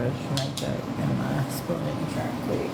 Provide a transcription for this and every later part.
brush makeup in my sponge right quick.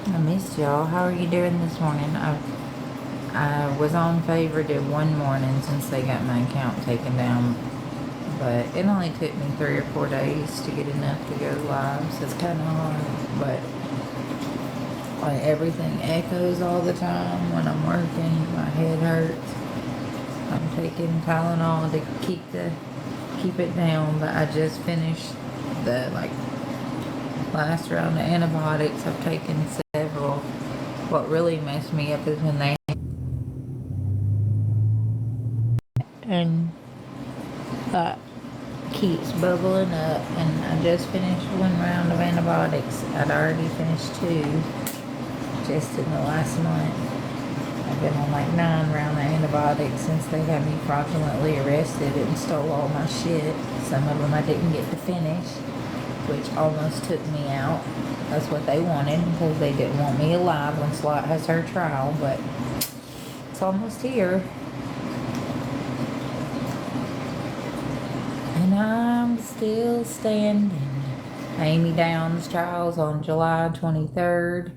I missed y'all. How are you doing this morning? I was on favorited one morning since they got my account taken down, but it only took me 3 or 4 days to get enough to go live, so it's kind of hard. But like everything echoes all the time when I'm working. My head hurts. I'm taking Tylenol to keep it down, but I just finished the last round of antibiotics. I've taken several. What really messed me up is when they and keeps bubbling up, and I just finished 1 round of antibiotics. I'd already finished 2 just in the last month. I've been on like 9 rounds of antibiotics since they had me fraudulently arrested and stole all my shit. Some of them I didn't get to finish, which almost took me out. That's what they wanted, because they didn't want me alive when Slot has her trial, but it's almost here. And I'm still standing. Amy Downs' trial's on July 23rd.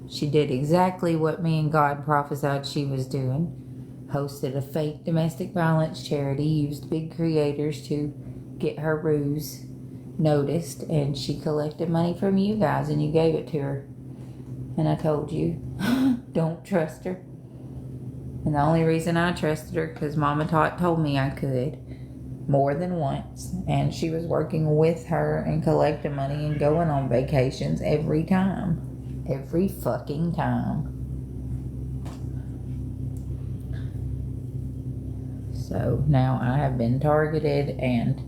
She did exactly what me and God prophesied she was doing. Hosted a fake domestic violence charity, used big creators to get her ruse noticed, and she collected money from you guys and you gave it to her. And I told you, don't trust her. And the only reason I trusted her because Mama told me I could more than once, and she was working with her and collecting money and going on vacations every fucking time. So now I have been targeted and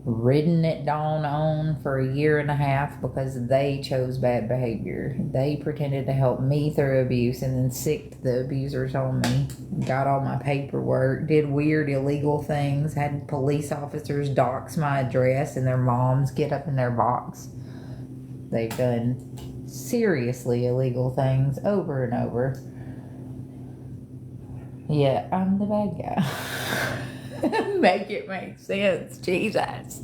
ridden it dawn on for 1.5 years because they chose bad behavior. They pretended to help me through abuse and then sicked the abusers on me. Got all my paperwork, did weird illegal things, had police officers dox my address and their moms get up in their box. They've done seriously illegal things over and over. Yeah, I'm the bad guy. Make it make sense, Jesus.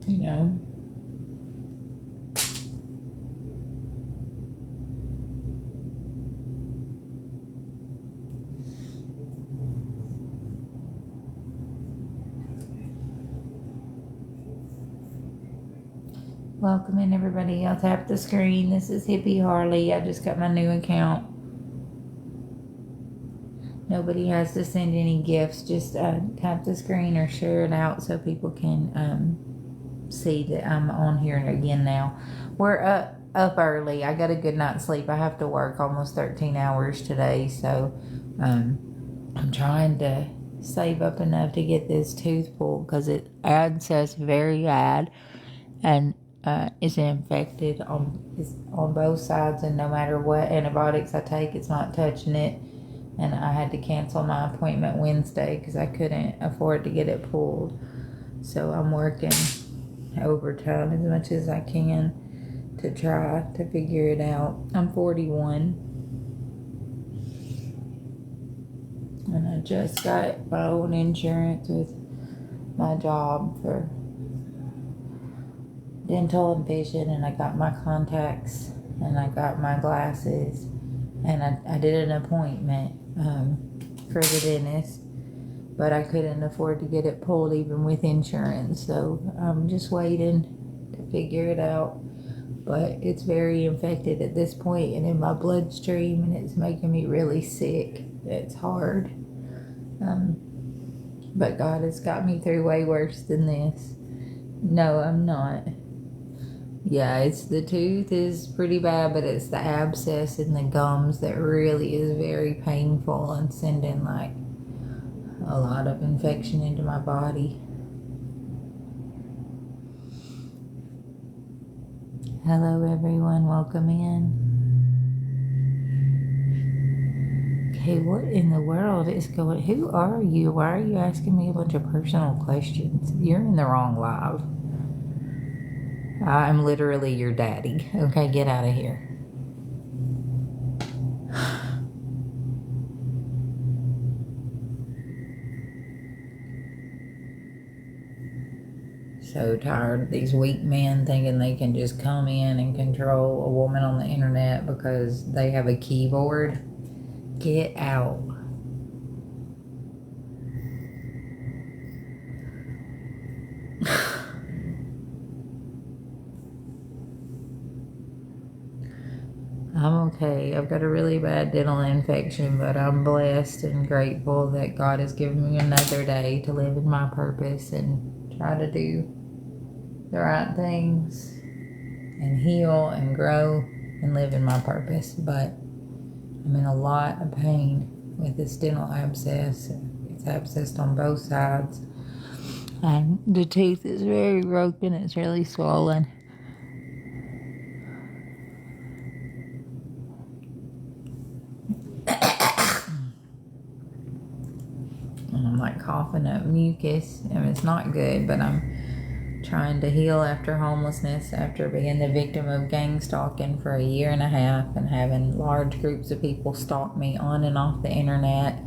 You know. Welcome in, everybody. I'll tap the screen. This is Hippie Harley. I just got my new account. Nobody has to send any gifts. Just tap the screen or share it out so people can see that I'm on here again now. We're up early. I got a good night's sleep. I have to work almost 13 hours today, so I'm trying to save up enough to get this tooth pulled because it says very bad, and it's infected on both sides, and no matter what antibiotics I take, it's not touching it. And I had to cancel my appointment Wednesday because I couldn't afford to get it pulled. So I'm working overtime as much as I can to try to figure it out. I'm 41. And I just got my own insurance with my job for dental and vision, and I got my contacts and I got my glasses, and I did an appointment for the dentist, but I couldn't afford to get it pulled even with insurance. So I'm just waiting to figure it out. But it's very infected at this point and in my bloodstream, and it's making me really sick. It's hard. But God has got me through way worse than this. No, I'm not. Yeah, it's the tooth is pretty bad, but it's the abscess in the gums that really is very painful and sending like a lot of infection into my body. Hello everyone, welcome in. Okay, what in the world is going, who are you? Why are you asking me a bunch of personal questions? You're in the wrong live. I'm literally your daddy. Okay, get out of here. So tired of these weak men thinking they can just come in and control a woman on the internet because they have a keyboard. Get out. I'm okay. I've got a really bad dental infection, but I'm blessed and grateful that God has given me another day to live in my purpose and try to do the right things and heal and grow and live in my purpose. But I'm in a lot of pain with this dental abscess. It's abscessed on both sides. And the tooth is very broken. It's really swollen. And I'm like coughing up mucus. I mean, it's not good, but I'm trying to heal after homelessness, after being the victim of gang stalking for a year and a half and having large groups of people stalk me on and off the internet,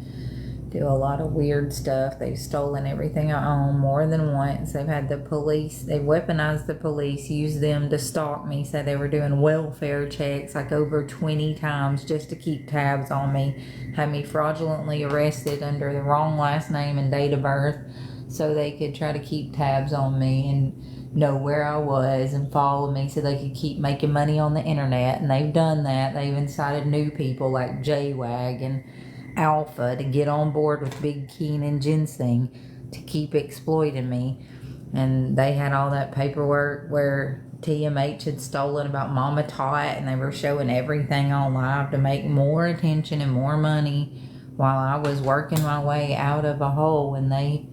do a lot of weird stuff. They've stolen everything I own more than once. They've had the police, they've weaponized the police, used them to stalk me, said they were doing welfare checks like over 20 times just to keep tabs on me, had me fraudulently arrested under the wrong last name and date of birth so they could try to keep tabs on me and know where I was and follow me so they could keep making money on the internet. And they've done that. They've incited new people like JWAG and Alpha to get on board with Big Keen and Ginseng to keep exploiting me. And they had all that paperwork where TMH had stolen about Mama Tot, and they were showing everything on live to make more attention and more money while I was working my way out of a hole. And they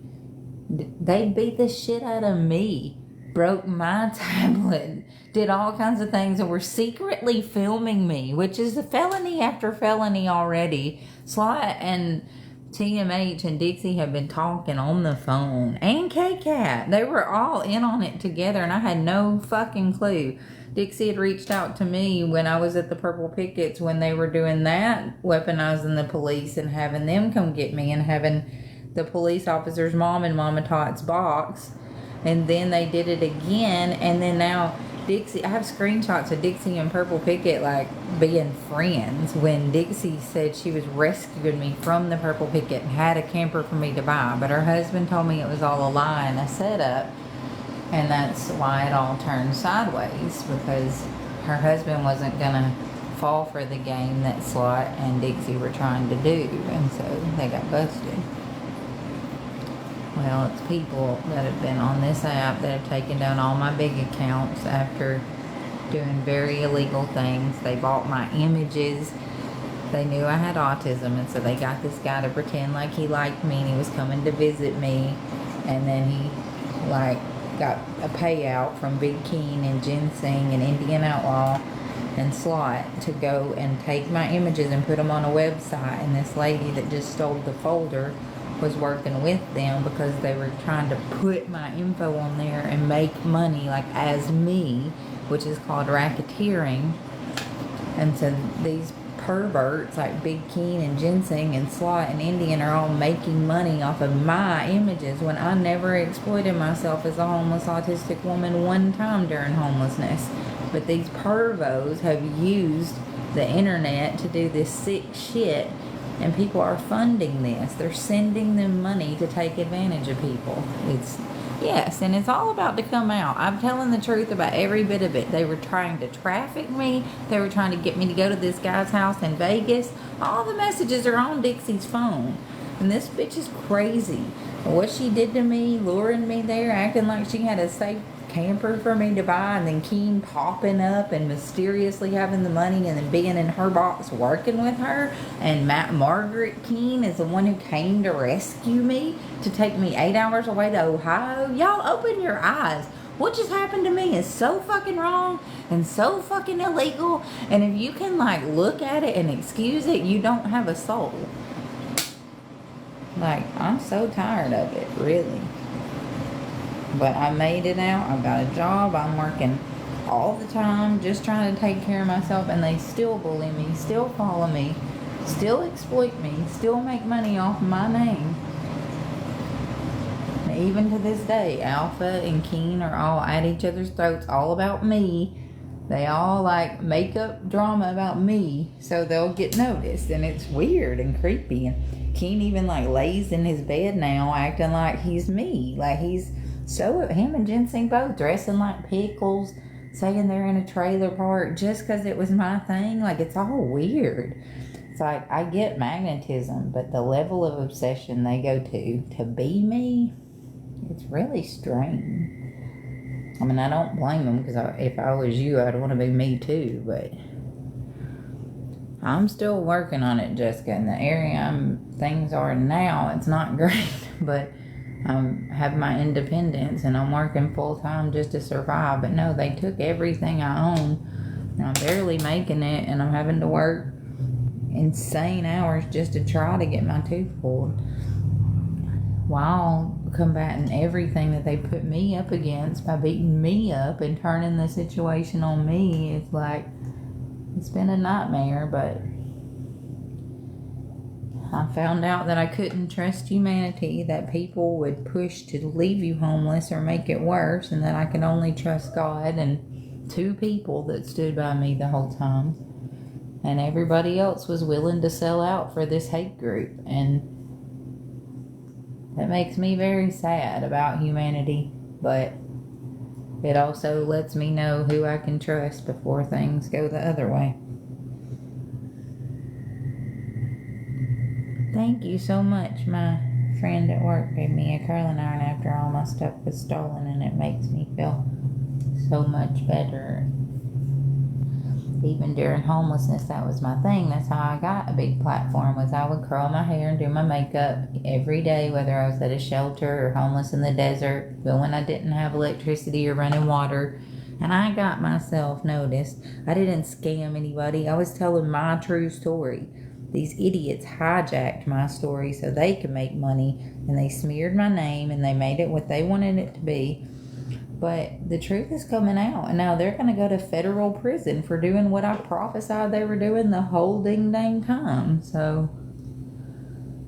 beat the shit out of me, broke my tablet, did all kinds of things, and were secretly filming me, which is a felony after felony already. Slot and TMH and Dixie have been talking on the phone, and K-Cat. They were all in on it together, and I had no fucking clue. Dixie had reached out to me when I was at the Purple Pickets when they were doing that, weaponizing the police and having them come get me and having the police officer's mom in Mama Tot's box. And then they did it again, and then now Dixie, I have screenshots of Dixie and Purple Picket like being friends when Dixie said she was rescuing me from the Purple Picket and had a camper for me to buy, but her husband told me it was all a lie and a setup, and that's why it all turned sideways, because her husband wasn't gonna fall for the game that Slot and Dixie were trying to do, and so they got busted. Well, it's people that have been on this app that have taken down all my big accounts after doing very illegal things. They bought my images. They knew I had autism, and so they got this guy to pretend like he liked me and he was coming to visit me. And then he, like, got a payout from Big Keen and Ginseng and Indian Outlaw and Slot to go and take my images and put them on a website. And this lady that just stole the folder was working with them because they were trying to put my info on there and make money like as me, which is called racketeering. And so these perverts like Big Keen and Ginseng and Slot and Indian are all making money off of my images when I never exploited myself as a homeless autistic woman one time during homelessness. But these pervos have used the internet to do this sick shit And people are funding this. They're sending them money to take advantage of people. Yes, and it's all about to come out. I'm telling the truth about every bit of it. They were trying to traffic me. They were trying to get me to go to this guy's house in Vegas. All the messages are on Dixie's phone. And this bitch is crazy. And what she did to me, luring me there, acting like she had a safe camper for me to buy, and then Keen popping up and mysteriously having the money and then being in her box working with her. And Margaret Keen is the one who came to rescue me, to take me 8 hours away to Ohio. Y'all open your eyes. What just happened to me is so fucking wrong and so fucking illegal. And if you can like look at it and excuse it, you don't have a soul. Like, I'm so tired of it, really. But I made it out. I've got a job. I'm working all the time, just trying to take care of myself. And they still bully me, still follow me, still exploit me, still make money off my name. And even to this day, Alpha and Keen are all at each other's throats, all about me. They all like make up drama about me so they'll get noticed. And it's weird and creepy. And Keen even like lays in his bed now acting like he's me. Like he's so, him and Ginseng both dressing like pickles, saying they're in a trailer park just because it was my thing. Like, it's all weird. It's like, I get magnetism, but the level of obsession they go to be me, it's really strange. I mean, I don't blame them, because if I was you, I'd want to be me too, but I'm still working on it, Jessica. In the area things are now, it's not great, but I have my independence and I'm working full time just to survive. But no, they took everything I own and I'm barely making it, and I'm having to work insane hours just to try to get my tooth pulled, while combating everything that they put me up against by beating me up and turning the situation on me. It's like, it's been a nightmare. But I found out that I couldn't trust humanity, that people would push to leave you homeless or make it worse, and that I could only trust God and 2 people that stood by me the whole time. And everybody else was willing to sell out for this hate group. And that makes me very sad about humanity. But it also lets me know who I can trust before things go the other way. Thank you so much. My friend at work gave me a curling iron after all my stuff was stolen, and it makes me feel so much better. Even during homelessness, that was my thing. That's how I got a big platform, was I would curl my hair and do my makeup every day, whether I was at a shelter or homeless in the desert, but when I didn't have electricity or running water. And I got myself noticed. I didn't scam anybody. I was telling my true story. These idiots hijacked my story so they could make money, and they smeared my name and they made it what they wanted it to be. But the truth is coming out, and now they're going to go to federal prison for doing what I prophesied they were doing the whole dang time. So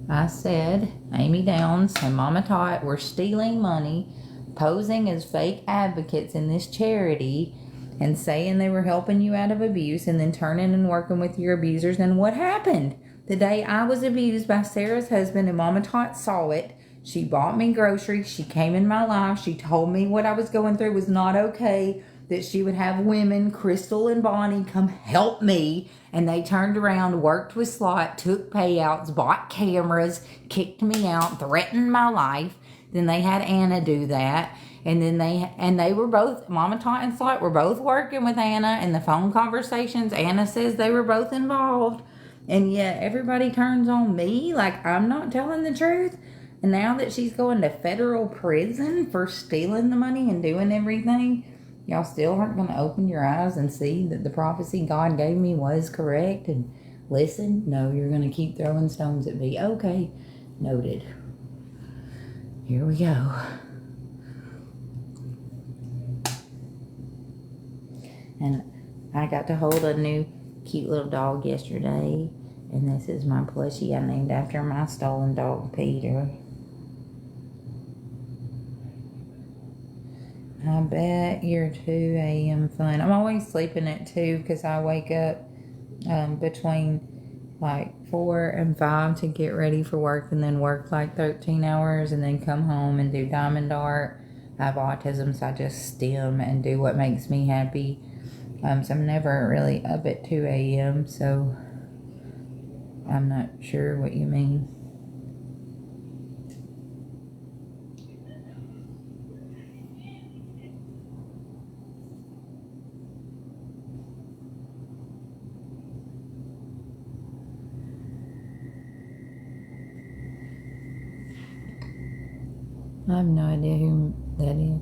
I said Amy Downs and Mama Tot were stealing money, posing as fake advocates in this charity, and saying they were helping you out of abuse, and then turning and working with your abusers. And what happened? The day I was abused by Sarah's husband and Mama Tot saw it, she bought me groceries. She came in my life. She told me what I was going through was not okay, that she would have women, Crystal and Bonnie, come help me. And they turned around, worked with Slot, took payouts, bought cameras, kicked me out, threatened my life. Then they had Anna do that. And then they were both, Mama Tot and Slot were both working with Anna. In the phone conversations, Anna says they were both involved. And yet everybody turns on me like I'm not telling the truth. And now that she's going to federal prison for stealing the money and doing everything, y'all still aren't going to open your eyes and see that the prophecy God gave me was correct and listen? No, you're going to keep throwing stones at me. Okay, noted. Here we go. And I got to hold a new cute little dog yesterday. And this is my plushie I named after my stolen dog, Peter. I bet your 2 a.m. fun. I'm always sleeping at 2 because I wake up between like 4 and 5 to get ready for work, and then work like 13 hours, and then come home and do diamond art. I have autism, so I just stim and do what makes me happy. So I'm never really up at 2 a.m., so I'm not sure what you mean. I have no idea who that is.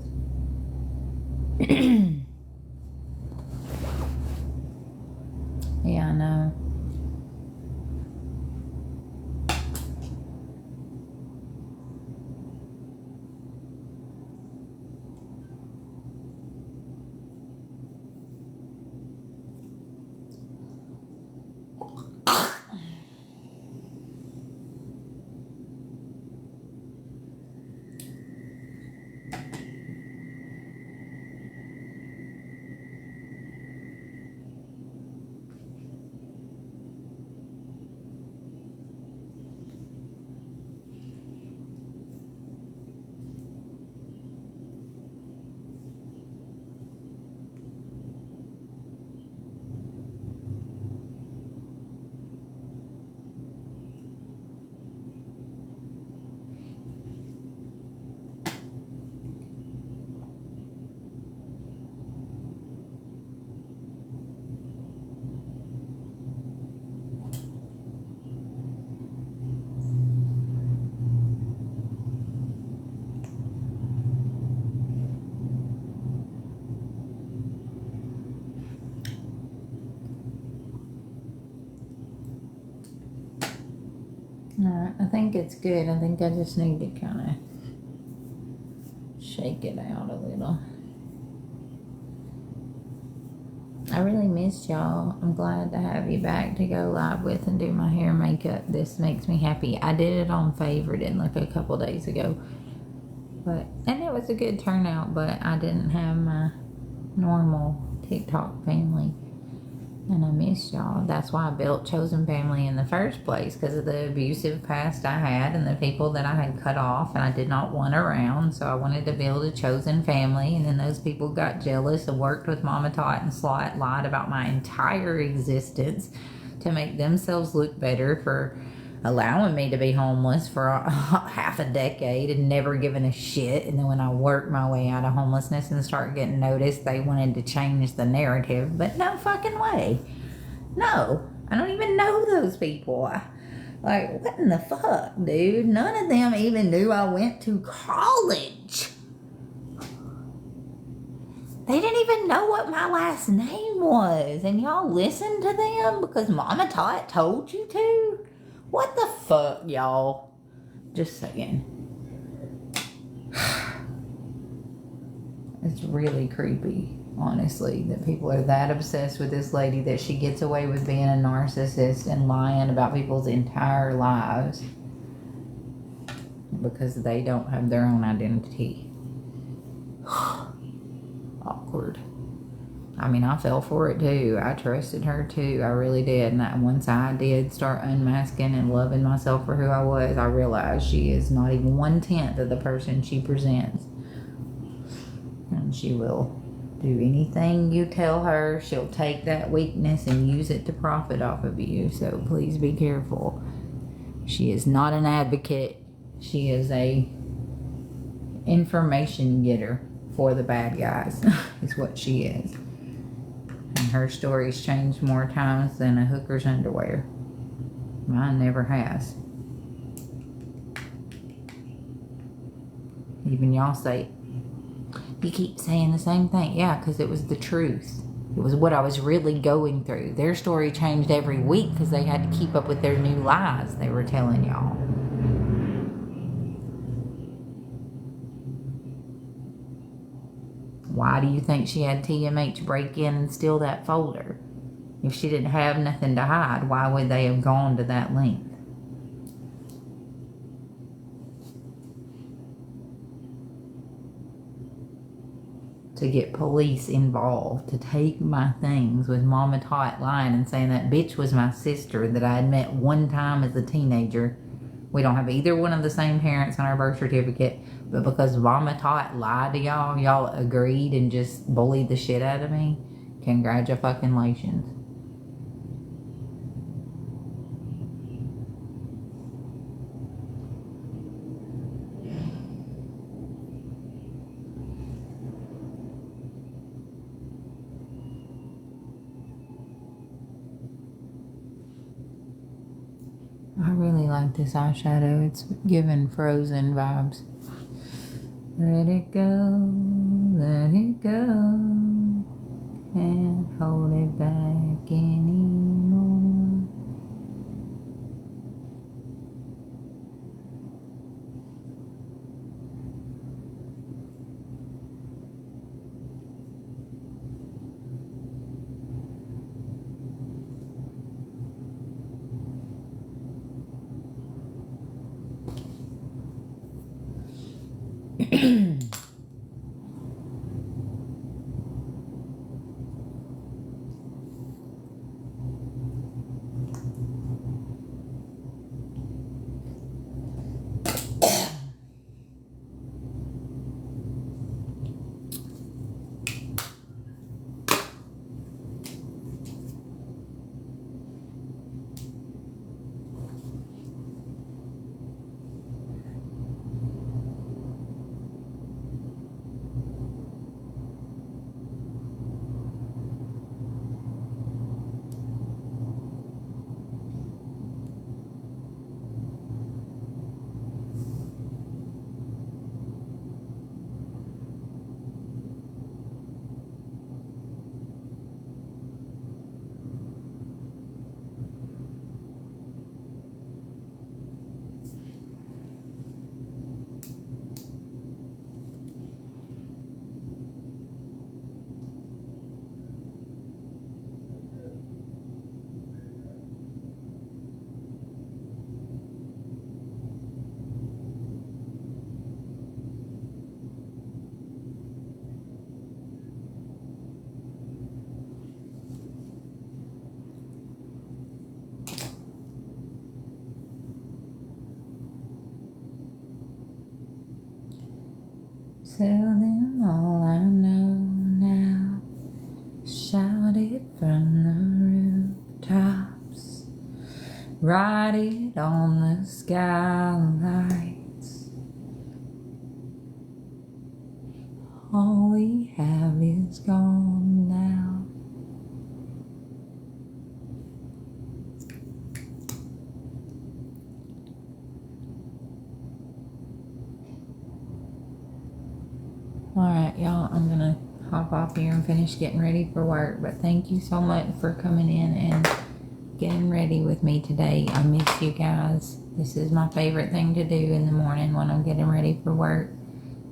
Yeah, I know. Alright, I think it's good. I think I just need to kind of shake it out a little. I really missed y'all. I'm glad to have you back to go live with and do my hair and makeup. This makes me happy. I did it on Favorited like a couple days ago. And it was a good turnout, but I didn't have my normal TikTok family. And I missed y'all. That's why I built Chosen Family in the first place, because of the abusive past I had and the people that I had cut off and I did not want around. So I wanted to build a chosen family, and then those people got jealous and worked with Mama Tot and Slot, lied about my entire existence to make themselves look better for allowing me to be homeless for half a decade and never giving a shit. And then when I worked my way out of homelessness and started getting noticed, they wanted to change the narrative. But no fucking way. No, I don't even know those people. Like, what in the fuck, dude? None of them even knew I went to college. They didn't even know what my last name was. And y'all listened to them because Mama Tot told you to? What the fuck, y'all? Just saying. It's really creepy, honestly, that people are that obsessed with this lady that she gets away with being a narcissist and lying about people's entire lives because they don't have their own identity. Awkward. I mean, I fell for it too. I trusted her too. I really did. And once I did start unmasking and loving myself for who I was, I realized she is not even 1/10 of the person she presents. And she will do anything you tell her. She'll take that weakness and use it to profit off of you. So please be careful. She is not an advocate. She is a information getter for the bad guys. Is what she is. And her story's changed more times than a hooker's underwear. Mine never has. Even y'all say, you keep saying the same thing. Yeah, because it was the truth. It was what I was really going through. Their story changed every week because they had to keep up with their new lies they were telling y'all. Why do you think she had TMH break in and steal that folder? If she didn't have nothing to hide, why would they have gone to that length? to get police involved to take my things, with Mama Tot lying and saying that bitch was my sister that I had met one time as a teenager. We don't have either one of the same parents on our birth certificate, but because Mama Tot lied to y'all, y'all agreed and just bullied the shit out of me. Congratulations. I really like this eyeshadow. It's giving Frozen vibes. Let it go, let it go. Can't hold it back anymore. Tell them all I know now. Shout it from the rooftops. Write it on the skylights. All we have is gone now. Alright, y'all, I'm gonna hop off here and finish getting ready for work. But thank you so much for coming in and getting ready with me today. I miss you guys. This is my favorite thing to do in the morning when I'm getting ready for work.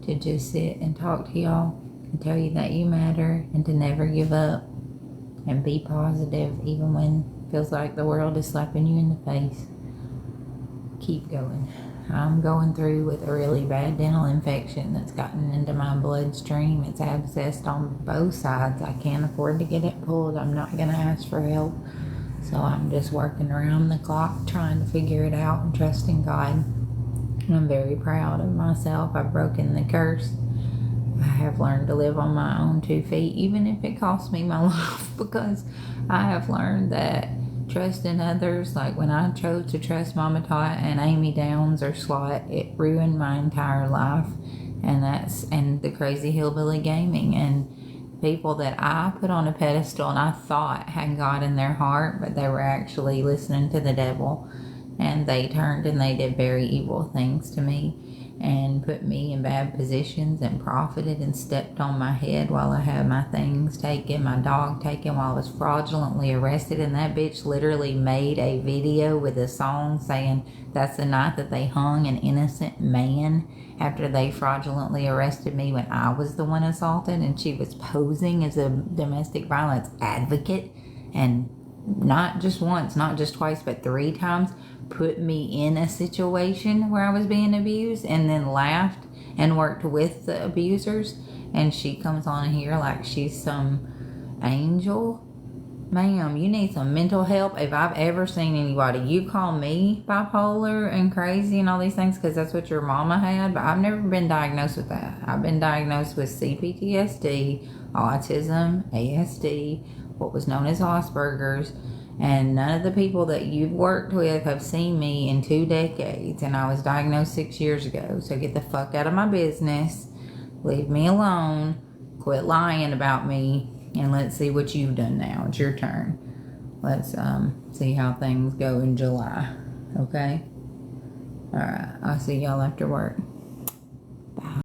To just sit and talk to y'all and tell you that you matter, and to never give up and be positive even when it feels like the world is slapping you in the face. Keep going. I'm going through with a really bad dental infection that's gotten into my bloodstream. It's abscessed on both sides. I can't afford to get it pulled. I'm not going to ask for help. So I'm just working around the clock trying to figure it out and trusting God. And I'm very proud of myself. I've broken the curse. I have learned to live on my own 2 feet, even if it costs me my life, because I have learned that trusting others, like when I chose to trust Mama Tot and Amy Downs or Slot, it ruined my entire life. And the Crazy Hillbilly Gaming, and people that I put on a pedestal and I thought had God in their heart, but they were actually listening to the devil, and they turned and they did very evil things to me and put me in bad positions and profited and stepped on my head while I had my things taken, my dog taken, while I was fraudulently arrested. And that bitch literally made a video with a song saying that's the night that they hung an innocent man after they fraudulently arrested me when I was the one assaulted. And she was posing as a domestic violence advocate, and not just once, not just twice, but 3 times put me in a situation where I was being abused, and then laughed and worked with the abusers, and she comes on here like she's some angel. Ma'am, you need some mental help. If I've ever seen anybody, you call me bipolar and crazy and all these things because that's what your mama had, but I've never been diagnosed with that. I've been diagnosed with CPTSD, autism, ASD, what was known as Asperger's, and none of the people that you've worked with have seen me in 2 decades, and I was diagnosed 6 years ago. So get the fuck out of my business. Leave me alone. Quit lying about me. And let's see what you've done now. It's your turn. Let's see how things go in July. Okay? Alright. I'll see y'all after work.